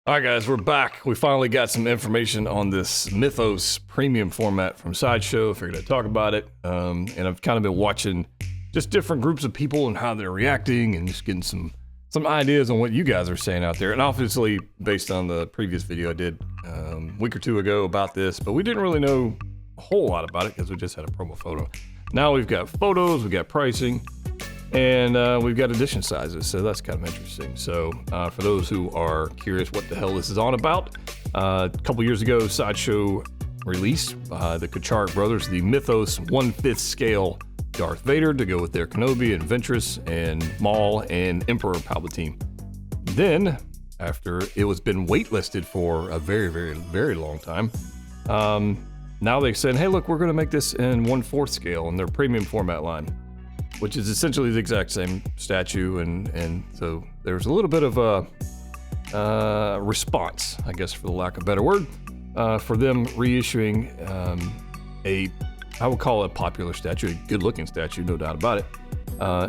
All right, guys, we're back. We finally got some information on this Mythos premium format from Sideshow. Figured I'd talk about it. And I've kind of been watching just different groups of people and how they're reacting and just getting some ideas on what you guys are saying out there. And obviously, based on the previous video I did a week or two ago about this, but we didn't really know a whole lot about it because we just had a promo photo. Now we've got photos, we've got pricing, and we've got edition sizes, so that's kind of interesting. So for those who are curious what the hell this is on about, a couple years ago, Sideshow released the Kuchar brothers, the Mythos 1/5 scale Darth Vader to go with their Kenobi and Ventress and Maul and Emperor Palpatine. Then, after it was been waitlisted for a very, very, very long time, now they said, hey, look, we're going to make this in 1/4 scale in their premium format line, which is essentially the exact same statue, and so there's a little bit of a response, I guess, for the lack of a better word, for them reissuing I would call it a popular statue, a good-looking statue, no doubt about it,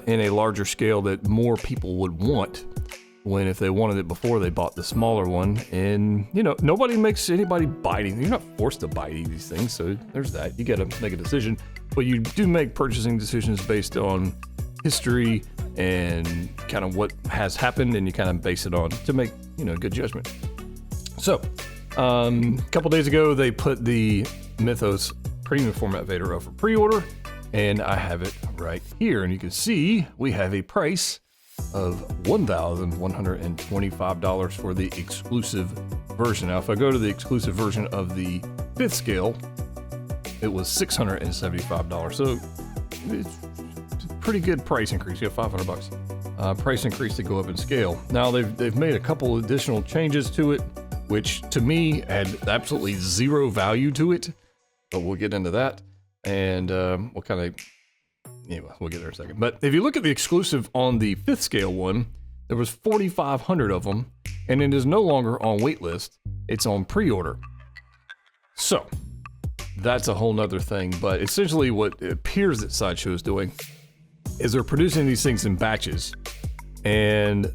in a larger scale that more people would want, when if they wanted it before, they bought the smaller one. And, you know, nobody makes anybody buy anything. You're not forced to buy these things, so there's that. You got to make a decision. But you do make purchasing decisions based on history and kind of what has happened, and you kind of base it on to make, you know, good judgment. So, a couple days ago, they put the Mythos premium format Vader up for pre-order, and I have it right here. And you can see we have a price of $1,125 for the exclusive version. Now, if I go to the exclusive version of the 5th scale, it was $675. So it's a pretty good price increase. You have $500 price increase to go up in scale. Now they've made a couple additional changes to it, which to me had absolutely zero value to it, but we'll get into that. And we'll kind of, anyway, we'll get there in a second. But if you look at the exclusive on the 5th scale one, there was 4,500 of them, and it is no longer on waitlist. It's on pre-order. So that's a whole nother thing. But essentially what it appears that Sideshow is doing is they're producing these things in batches, and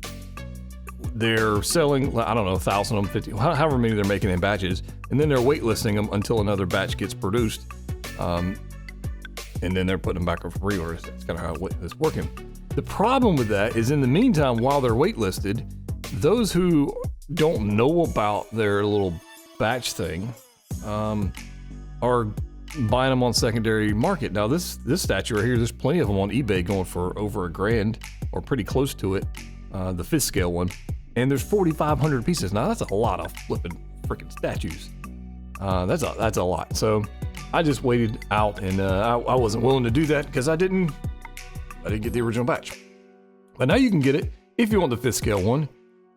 they're selling, I don't know, 1,000 of them, 50, however many they're making in batches, and then they're waitlisting them until another batch gets produced. And then they're putting them back on for pre-orders. That's kind of how it's working. The problem with that is, in the meantime, while they're waitlisted, those who don't know about their little batch thing are buying them on secondary market. Now, this statue right here, there's plenty of them on eBay going for over $1,000 or pretty close to it, the 5th scale one. And there's 4,500 pieces. Now, that's a lot of flipping freaking statues. That's a lot. So I just waited out, and I wasn't willing to do that because I didn't get the original batch. But now you can get it if you want the 5th scale one.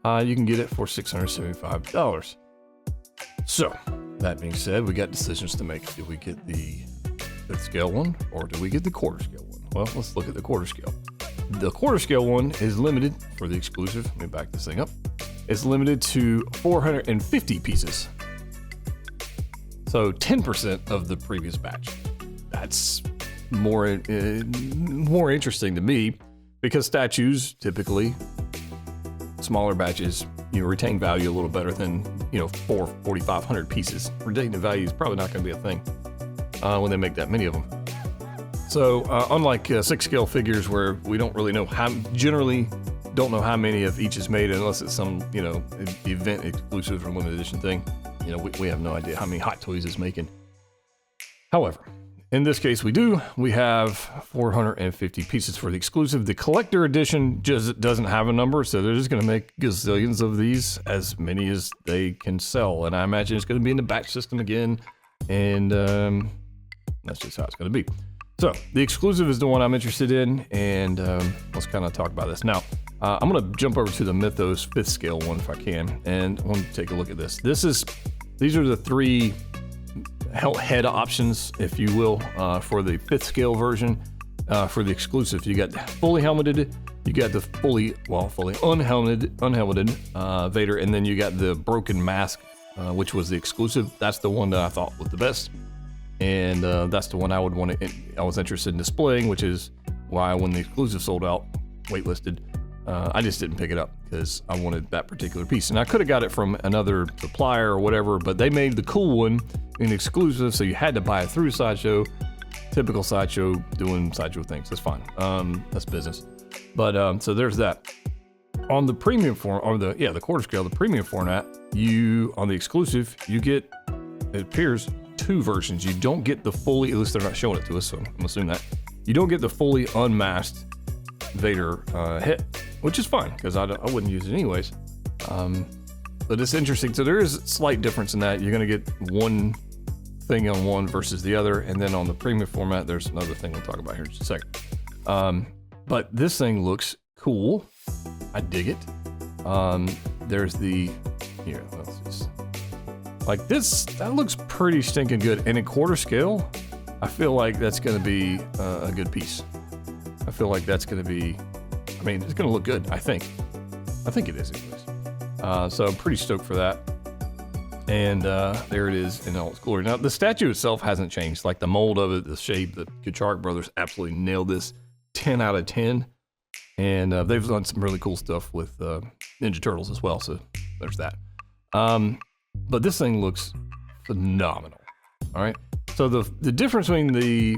You can get it for $675. So that being said, we got decisions to make. Do we get the 5th scale one, or do we get the 1/4 scale one? Well, let's look at the 1/4 scale. The 1/4 scale one is limited for the exclusive. Let me back this thing up. It's limited to 450 pieces. So 10% of the previous batch. That's more interesting to me, because statues typically, smaller batches, you know, retain value a little better than, you know, 4,500 pieces. Retaining value is probably not going to be a thing when they make that many of them. So unlike 6 scale figures, where we don't really know generally don't know how many of each is made unless it's some, you know, event exclusive or limited edition thing. You know, we have no idea how many Hot Toys is making. However, in this case, we do. We have 450 pieces for the exclusive. The collector edition just doesn't have a number, so they're just going to make gazillions of these, as many as they can sell. And I imagine it's going to be in the batch system again, and that's just how it's going to be. So the exclusive is the one I'm interested in, and let's kind of talk about this. Now, I'm going to jump over to the Mythos 5th scale one if I can, and I want to take a look at this. These are the 3 head options, if you will, for the 5th scale version. For the exclusive, you got fully helmeted, you got the fully unhelmeted Vader, and then you got the broken mask, which was the exclusive. That's the one that I thought was the best, and that's the one I was interested in displaying, which is why when the exclusive sold out, waitlisted, I just didn't pick it up because I wanted that particular piece. And I could have got it from another supplier or whatever, but they made the cool one an exclusive, so you had to buy it through Sideshow. Typical Sideshow doing Sideshow things. That's fine. That's business. But so there's that. On the premium form, or the quarter scale, the premium format, on the exclusive, you get, it appears, 2 versions. You don't get the fully, at least they're not showing it to us, so I'm assuming that. You don't get the fully unmasked Vader hit, which is fine, because I wouldn't use it anyways. But it's interesting. So there is a slight difference in that. You're going to get one thing on one versus the other, and then on the premium format, there's another thing we'll talk about here in just a second. But this thing looks cool. I dig it. There's the, here, let's just, like this, that looks pretty stinking good. And in quarter scale, I feel like that's going to be a good piece. I feel like that's going to be, I mean, it's going to look good, I think. I think it is anyways. So I'm pretty stoked for that. And there it is in all its glory. Now, the statue itself hasn't changed. Like the mold of it, the shape, the Kuchark brothers absolutely nailed this. 10 out of 10. And they've done some really cool stuff with Ninja Turtles as well. So there's that. But this thing looks phenomenal. All right. So the difference between the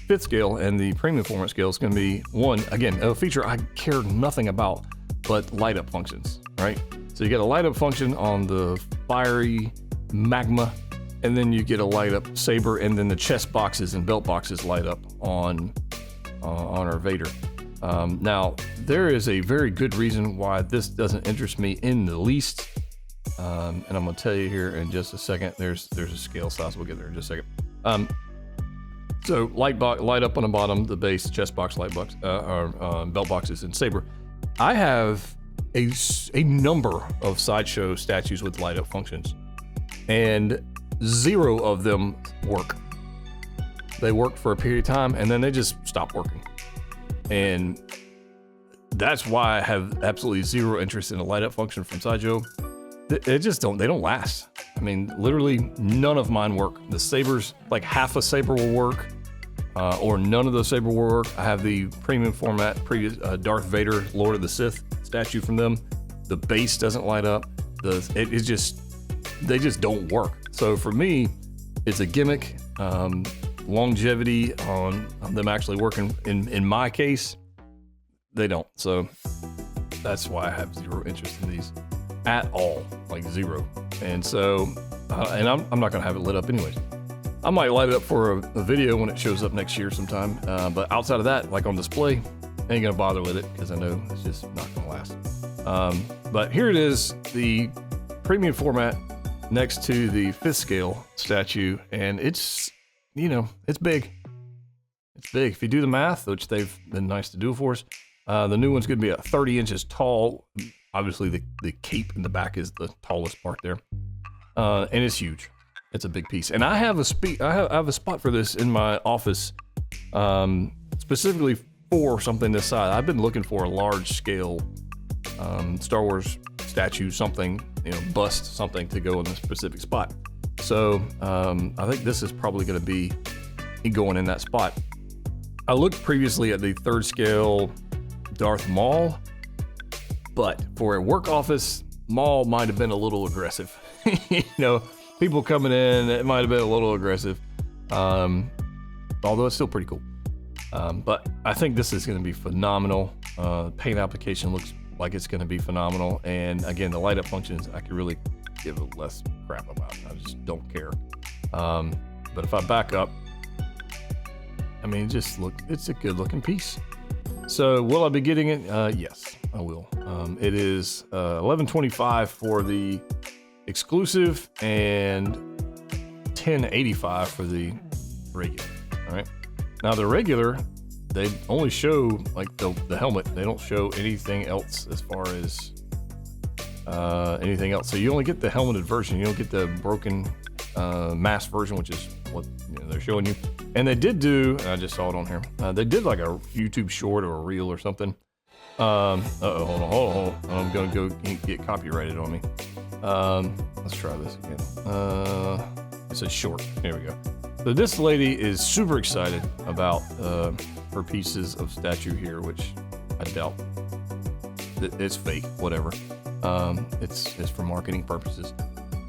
5th scale and the premium format scale is going to be, one, again, a feature I care nothing about, but light up functions. Right. So you get a light up function on the fiery magma, and then you get a light up saber, and then the chest boxes and belt boxes light up on our Vader. Now, there is a very good reason why this doesn't interest me in the least, and I'm going to tell you here in just a second. There's a scale size. We'll get there in just a second. So light up on the bottom, the base, chest box, light box, belt boxes, and saber. I have a number of Sideshow statues with light up functions, and 0 of them work. They worked for a period of time, and then they just stopped working. And that's why I have absolutely 0 interest in a light up function from Sideshow. They don't last. I mean, literally none of mine work. The sabers, like half a saber will work, or none of the saber will work. I have the premium format, previous Darth Vader, Lord of the Sith statue from them. The base doesn't light up. They just don't work. So for me, it's a gimmick. Longevity on them actually working. In my case, they don't. So that's why I have 0 interest in these at all, like 0. And so, and I'm not gonna have it lit up anyways. I might light it up for a video when it shows up next year sometime. But outside of that, like on display, I ain't gonna bother with it because I know it's just not gonna last. But here it is, the premium format next to the 5th scale statue, and it's, you know, it's big. It's big. If you do the math, which they've been nice to do for us, the new one's going to be 30 inches tall. Obviously, the cape in the back is the tallest part there, and it's huge. It's a big piece. And I have a spot for this in my office, specifically for something this size. I've been looking for a large scale Star Wars statue, something, you know, bust, something to go in a specific spot. So I think this is probably going to be going in that spot. I looked previously at the 3rd scale Darth Maul, but for a work office, Maul might have been a little aggressive. You know, people coming in, it might have been a little aggressive, although it's still pretty cool. But I think this is going to be phenomenal. Paint application looks like it's going to be phenomenal. And again, the light up functions, I could really give a less crap about. I just don't care. But if I back up, I mean, just look, it's a good looking piece. So will I be getting it? Yes, I will. It is $11.25 for the exclusive and $10.85 for the regular. All right. Now the regular, they only show like the helmet. They don't show anything else as far as anything else. So you only get the helmeted version. You don't get the broken mask version, which is what, you know, they're showing you. And they did do, I just saw it on here. They did like a YouTube short or a reel or something. Hold on. I'm gonna go get copyrighted on me. Let's try this again. It's a short. Here we go. So this lady is super excited about her pieces of statue here, which I doubt it's fake, whatever. It's for marketing purposes.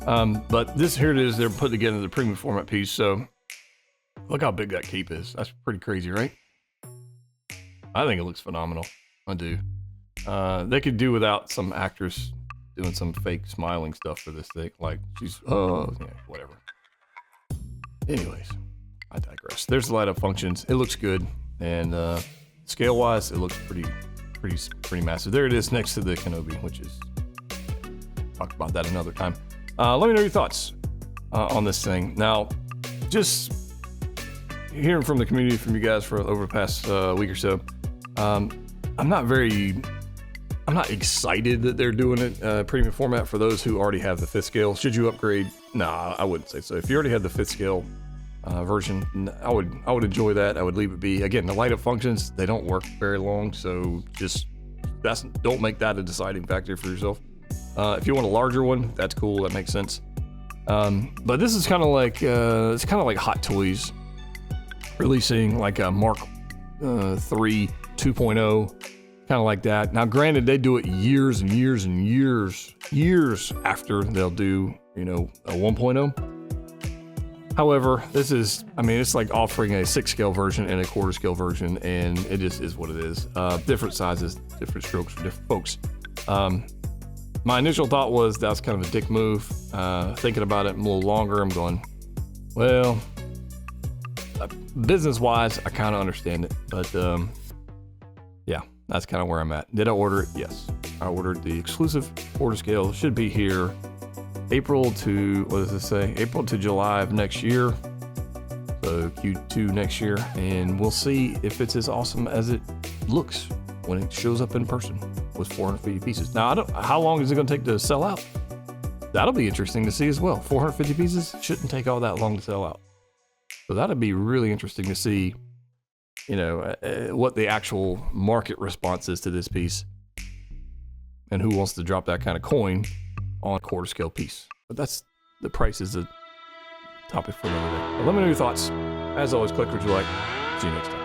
But this, here it is, they're put together the premium format piece. So look how big that cape is. That's pretty crazy, right? I think it looks phenomenal. I do. They could do without some actress doing some fake smiling stuff for this thing. Like she's, yeah, whatever. Anyways, I digress. There's the light up functions. It looks good. And scale wise, it looks pretty massive. There it is next to the Kenobi, which is, talk about that another time. Let me know your thoughts on this thing. Now, just hearing from the community, from you guys for over the past week or so, I'm not excited that they're doing it premium format for those who already have the 5th scale. Should you upgrade? Nah, I wouldn't say so. If you already had the 5th scale version, I would enjoy that. I would leave it be. Again, the light up functions, they don't work very long, so just don't make that a deciding factor for yourself. If you want a larger one, that's cool. That makes sense. But this is kind of like it's kind of like Hot Toys releasing like a Mark 3 2.0, kind of like that. Now, granted, they do it years and years and years after they'll do, you know, a 1.0. However, this is, I mean, it's like offering a 6 scale version and a quarter scale version, and it just is what it is. Different sizes, different strokes for different folks. My initial thought was that's kind of a dick move. Thinking about it a little longer, I'm going, well, business-wise, I kind of understand it, but yeah, that's kind of where I'm at. Did I order it? Yes. I ordered the exclusive quarter scale. Should be here April to, what does it say? April to July of next year. So Q2 next year, and we'll see if it's as awesome as it looks when it shows up in person with 450 pieces. Now, how long is it going to take to sell out? That'll be interesting to see as well. 450 pieces shouldn't take all that long to sell out. So that'd be really interesting to see, you know, what the actual market response is to this piece, and who wants to drop that kind of coin on a quarter scale piece. But that's, the price is a topic for another day. But let me know your thoughts. As always, click what you like. See you next time.